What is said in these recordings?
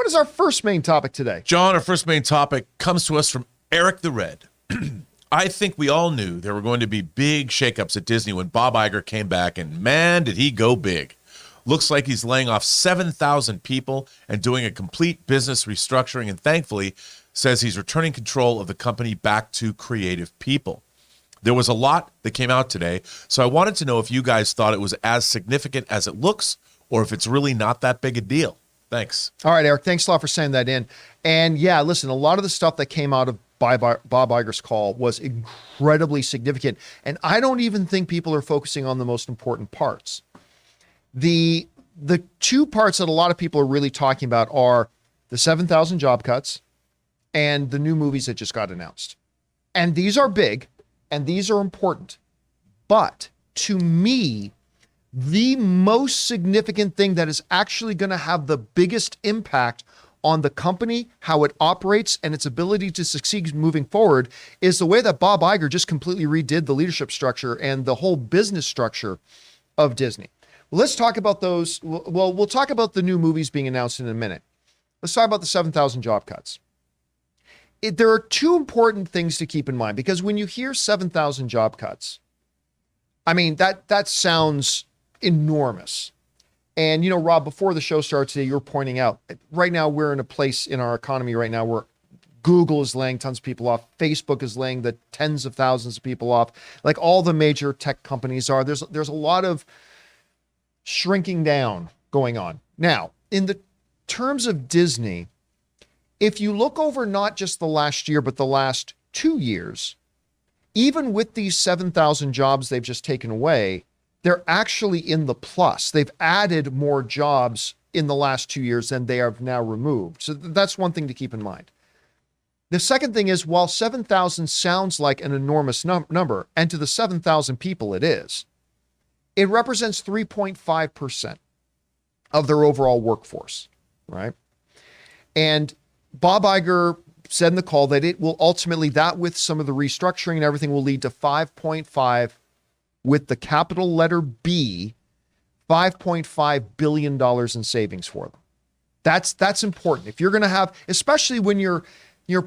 is our first main topic today? John, our first main topic comes to us from Erik The Red. I think we all knew there were going to be big shakeups at Disney when Bob Iger came back, and man, did he go big. Looks like he's laying off 7,000 people and doing a complete business restructuring, and thankfully says he's returning control of the company back to creative people. There was a lot that came out today, so I wanted to know if you guys thought it was as significant as it looks or if it's really not that big a deal. Thanks. All right, Eric, thanks a lot for sending that in. And yeah, listen, a lot of the stuff that came out of Bob Iger's call was incredibly significant. And I don't even think people are focusing on the most important parts. The two parts that a lot of people are really talking about are the 7,000 job cuts and the new movies that just got announced. And these are big and these are important. But to me, the most significant thing that is actually going to have the biggest impact on the company, how it operates, and its ability to succeed moving forward is the way that Bob Iger just completely redid the leadership structure and the whole business structure of Disney. Let's talk about those. Well, we'll talk about the new movies being announced in a minute. Let's talk about the 7,000 job cuts. There are two important things to keep in mind, because when you hear 7,000 job cuts, I mean, that sounds enormous. And, you know, Rob, before the show started today, you were pointing out, right now we're in a place in our economy right now where Google is laying tons of people off. Facebook is laying the tens of thousands of people off. Like all the major tech companies are. There's a lot of shrinking down going on. Now, in the terms of Disney, if you look over not just the last year, but the last 2 years, even with these 7,000 jobs they've just taken away, they're actually in the plus. They've added more jobs in the last 2 years than they have now removed. So that's one thing to keep in mind. The second thing is, while 7,000 sounds like an enormous number, and to the 7,000 people it is, it represents 3.5% of their overall workforce, right? And Bob Iger said in the call that it will ultimately, that with some of the restructuring and everything, will lead to 5.5 with the capital letter B, $5.5 billion in savings for them. That's important. If you're going to have, especially when you're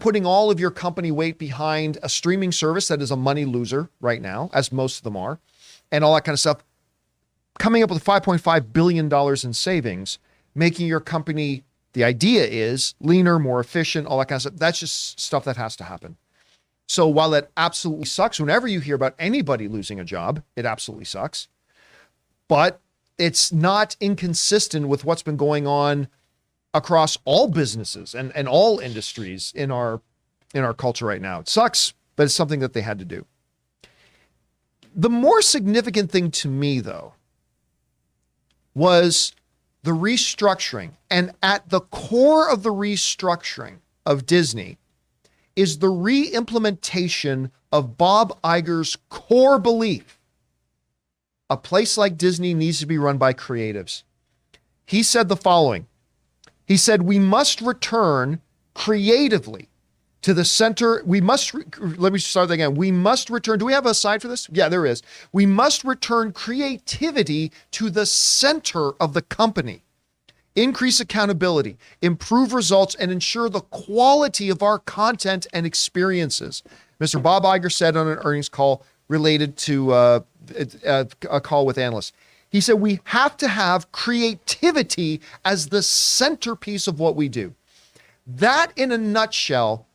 putting all of your company weight behind a streaming service that is a money loser right now, as most of them are, and all that kind of stuff, coming up with $5.5 billion in savings, making your company, the idea is leaner, more efficient, all that kind of stuff. That's just stuff that has to happen. So while it absolutely sucks, whenever you hear about anybody losing a job, it absolutely sucks. But it's not inconsistent with what's been going on across all businesses and all industries in our culture right now. It sucks, but it's something that they had to do. The more significant thing to me, though, was the restructuring. And at the core of the restructuring of Disney is the re-implementation of Bob Iger's core belief. A place like Disney needs to be run by creatives. He said the following. He said, we must return creatively to the center. Let me start that again. We must return. Do we have a slide for this? Yeah, there is. We must return creativity to the center of the company. Increase accountability, improve results, and ensure the quality of our content and experiences. Mr. Bob Iger said on an earnings call related to a call with analysts. He said, we have to have creativity as the centerpiece of what we do. That, in a nutshell,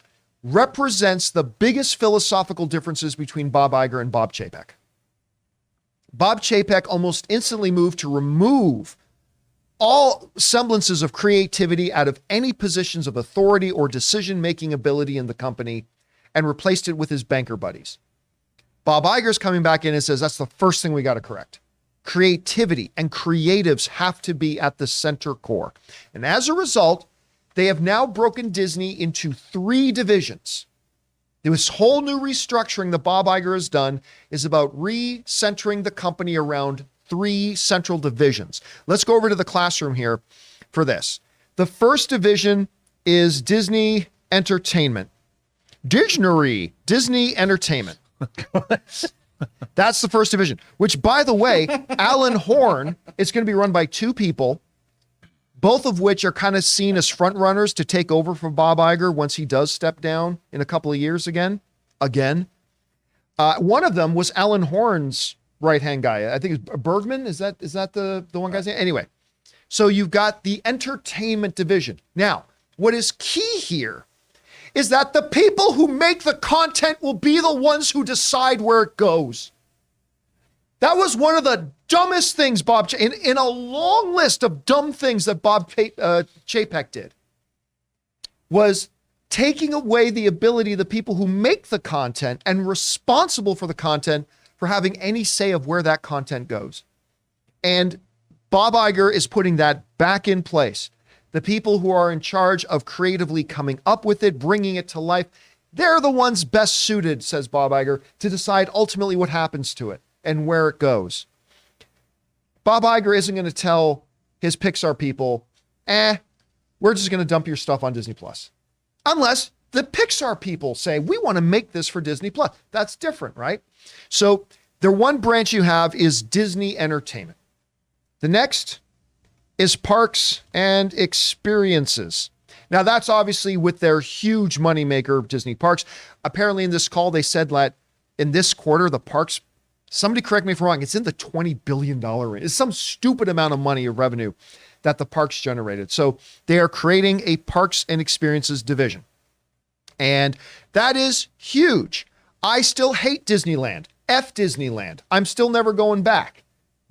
represents the biggest philosophical differences between Bob Iger and Bob Chapek. Bob Chapek almost instantly moved to remove all semblances of creativity out of any positions of authority or decision-making ability in the company and replaced it with his banker buddies. Bob Iger's coming back in and says, that's the first thing we got to correct. Creativity and creatives have to be at the center core. And as a result, they have now broken Disney into 3 divisions. This whole new restructuring that Bob Iger has done is about recentering the company around 3 central divisions. Let's go over to the classroom here for this. The first division is Disney Entertainment. Disney Entertainment. That's the first division, which, by the way, Alan Horn is going to be run by 2 people, both of which are kind of seen as front runners to take over from Bob Iger once he does step down in a couple of years again. One of them was Alan Horn's right-hand guy. I think it's Bergman. Is that the one guy's name? Anyway, so you've got the entertainment division. Now, what is key here is that the people who make the content will be the ones who decide where it goes. That was one of the dumbest things in a long list of dumb things that Bob Chapek did, was taking away the ability of the people who make the content and responsible for the content for having any say of where that content goes. And Bob Iger is putting that back in place. The people who are in charge of creatively coming up with it, bringing it to life, they're the ones best suited, says Bob Iger, to decide ultimately what happens to it and where it goes. Bob Iger isn't going to tell his Pixar people, we're just going to dump your stuff on Disney Plus. Unless the Pixar people say, we want to make this for Disney Plus. That's different, right? So the one branch you have is Disney Entertainment. The next is Parks and Experiences. Now that's obviously with their huge moneymaker, Disney Parks. Apparently in this call, they said that in this quarter, the parks, somebody correct me if I'm wrong, it's in the $20 billion range. It's some stupid amount of money or revenue that the parks generated. So they are creating a Parks and Experiences division. And that is huge. I still hate Disneyland. F Disneyland. I'm still never going back.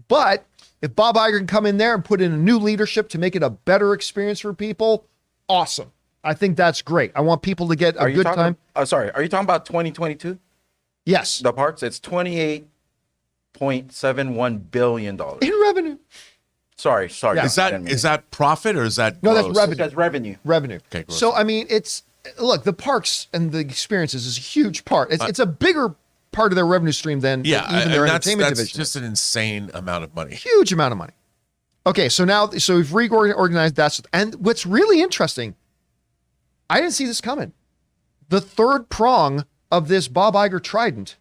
But if Bob Iger can come in there and put in a new leadership to make it a better experience for people, awesome. I think that's great. I want people to get a good time. Are you talking about 2022? Yes. The parks, it's $28.71 billion. In revenue. Sorry. Yeah. Is that profit or is that No, gross? that's revenue. That's revenue. Revenue. Okay, gross. So, I mean, look, the parks and the experiences is a huge part. It's a bigger part of their revenue stream than even their entertainment that's division. just an insane amount of money. Huge amount of money. Okay, so we've reorganized that. And what's really interesting, I didn't see this coming. The third prong of this Bob Iger trident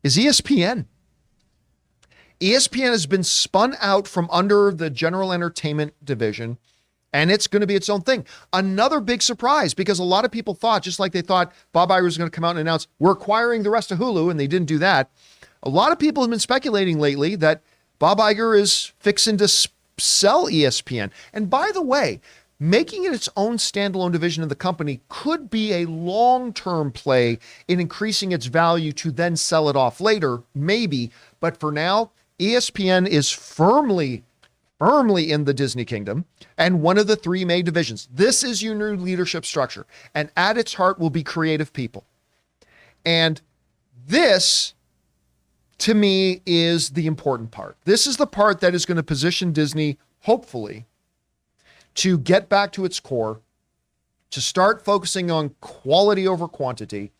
is ESPN. ESPN has been spun out from under the general entertainment division, and it's going to be its own thing. Another big surprise, because a lot of people thought, just like they thought Bob Iger was going to come out and announce, we're acquiring the rest of Hulu, and they didn't do that. A lot of people have been speculating lately that Bob Iger is fixing to sell ESPN. And by the way, making it its own standalone division of the company could be a long-term play in increasing its value to then sell it off later, maybe. But for now, ESPN is firmly in the Disney kingdom and one of the three main divisions. This is your new leadership structure, and at its heart will be creative people. And this, to me, is the important part. This is the part that is going to position Disney, hopefully, to get back to its core, to start focusing on quality over quantity,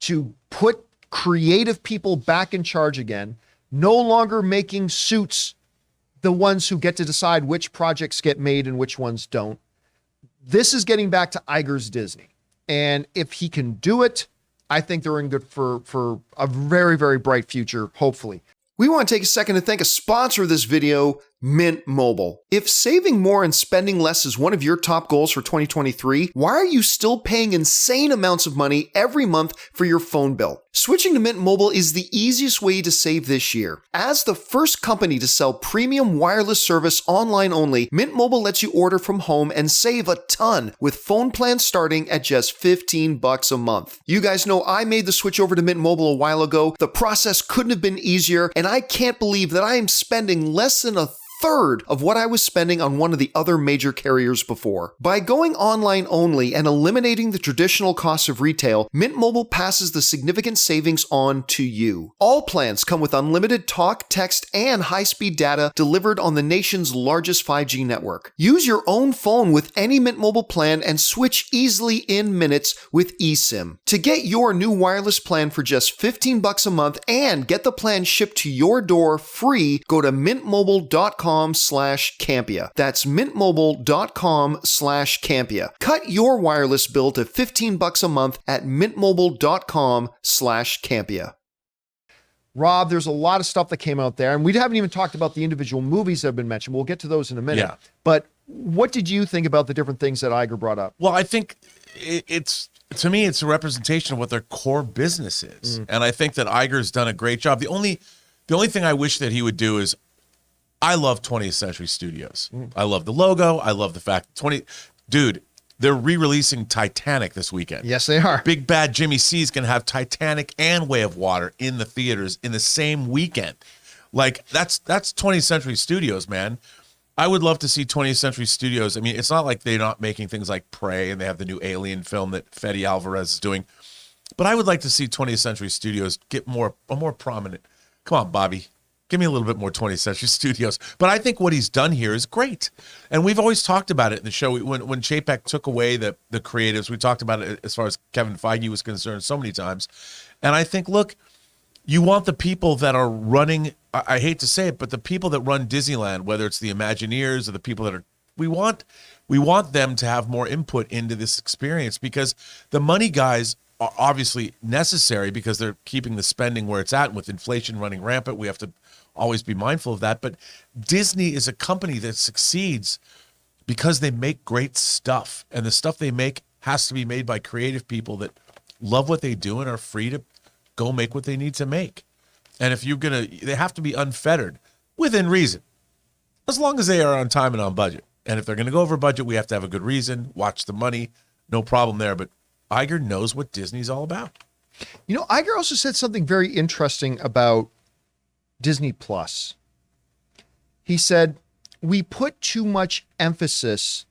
to put creative people back in charge again, no longer making suits the ones who get to decide which projects get made and which ones don't. This is getting back to Iger's Disney. And if he can do it, I think they're in good for a very, very bright future, hopefully. We want to take a second to thank a sponsor of this video, Mint Mobile. If saving more and spending less is one of your top goals for 2023, why are you still paying insane amounts of money every month for your phone bill? Switching to Mint Mobile is the easiest way to save this year. As the first company to sell premium wireless service online only, Mint Mobile lets you order from home and save a ton with phone plans starting at just $15 a month. You guys know I made the switch over to Mint Mobile a while ago. The process couldn't have been easier, and I can't believe that I am spending less than a third of what I was spending on one of the other major carriers before. By going online only and eliminating the traditional costs of retail, Mint Mobile passes the significant savings on to you. All plans come with unlimited talk, text, and high-speed data delivered on the nation's largest 5G network. Use your own phone with any Mint Mobile plan and switch easily in minutes with eSIM. To get your new wireless plan for just $15 a month and get the plan shipped to your door free, go to mintmobile.com/Campea. That's mintmobile.com/Campea. Cut your wireless bill to $15 a month at mintmobile.com/Campea. Rob, there's a lot of stuff that came out there, and we haven't even talked about the individual movies that have been mentioned. We'll get to those in a minute. Yeah. But What did you think about the different things that Iger brought up? Well, I think it's to me, it's a representation of what their core business is, and I think that Iger's done a great job. The only thing I wish that he would do is, I love 20th Century Studios. I love the logo. I love the fact dude, they're re-releasing Titanic this weekend. Yes, they are. Big Bad Jimmy C's gonna have Titanic and Way of Water in the theaters in the same weekend. Like that's 20th Century Studios, man. I would love to see 20th Century Studios. I mean, it's not like they're not making things like Prey and they have the new Alien film that Fede Alvarez is doing, but I would like to see 20th Century Studios get a more prominent. Come on, Bobby, give me a little bit more 20th Century Studios. But I think what he's done here is great, and we've always talked about it in the show. When Chapek took away the creatives, we talked about it as far as Kevin Feige was concerned so many times, and I think, look, you want the people that are running, I hate to say it, but the people that run Disneyland, whether it's the Imagineers or the people that are, we want them to have more input into this experience, because the money guys are obviously necessary because they're keeping the spending where it's at. And with inflation running rampant, we have to always be mindful of that. But Disney is a company that succeeds because they make great stuff, and the stuff they make has to be made by creative people that love what they do and are free to go make what they need to make. And if they have to be unfettered within reason, as long as they are on time and on budget. And if they're going to go over budget, we have to have a good reason, watch the money, no problem there. But Iger knows what Disney's all about. You know, Iger also said something very interesting about Disney Plus. He said, we put too much emphasis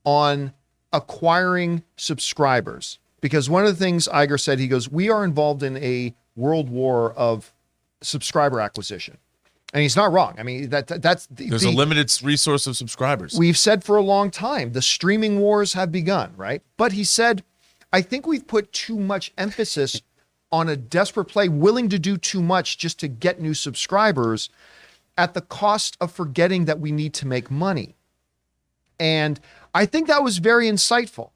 on acquiring subscribers. Because one of the things Iger said, he goes, we are involved in a world war of subscriber acquisition. And he's not wrong. I mean, that's there's a limited resource of subscribers. We've said for a long time, the streaming wars have begun, right? But he said, I think we've put too much emphasis on a desperate play, willing to do too much just to get new subscribers at the cost of forgetting that we need to make money. And I think that was very insightful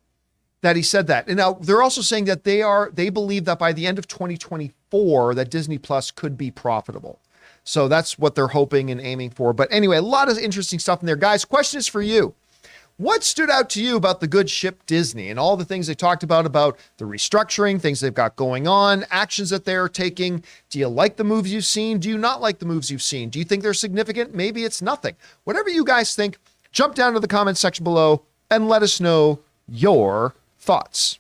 that he said that. And now they're also saying that they believe that by the end of 2024, that Disney Plus could be profitable. So that's what they're hoping and aiming for. But anyway, a lot of interesting stuff in there. Guys, question is for you. What stood out to you about the good ship Disney and all the things they talked about the restructuring, things they've got going on, actions that they're taking? Do you like the moves you've seen? Do you not like the moves you've seen? Do you think they're significant? Maybe it's nothing. Whatever you guys think, jump down to the comment section below and let us know your thoughts.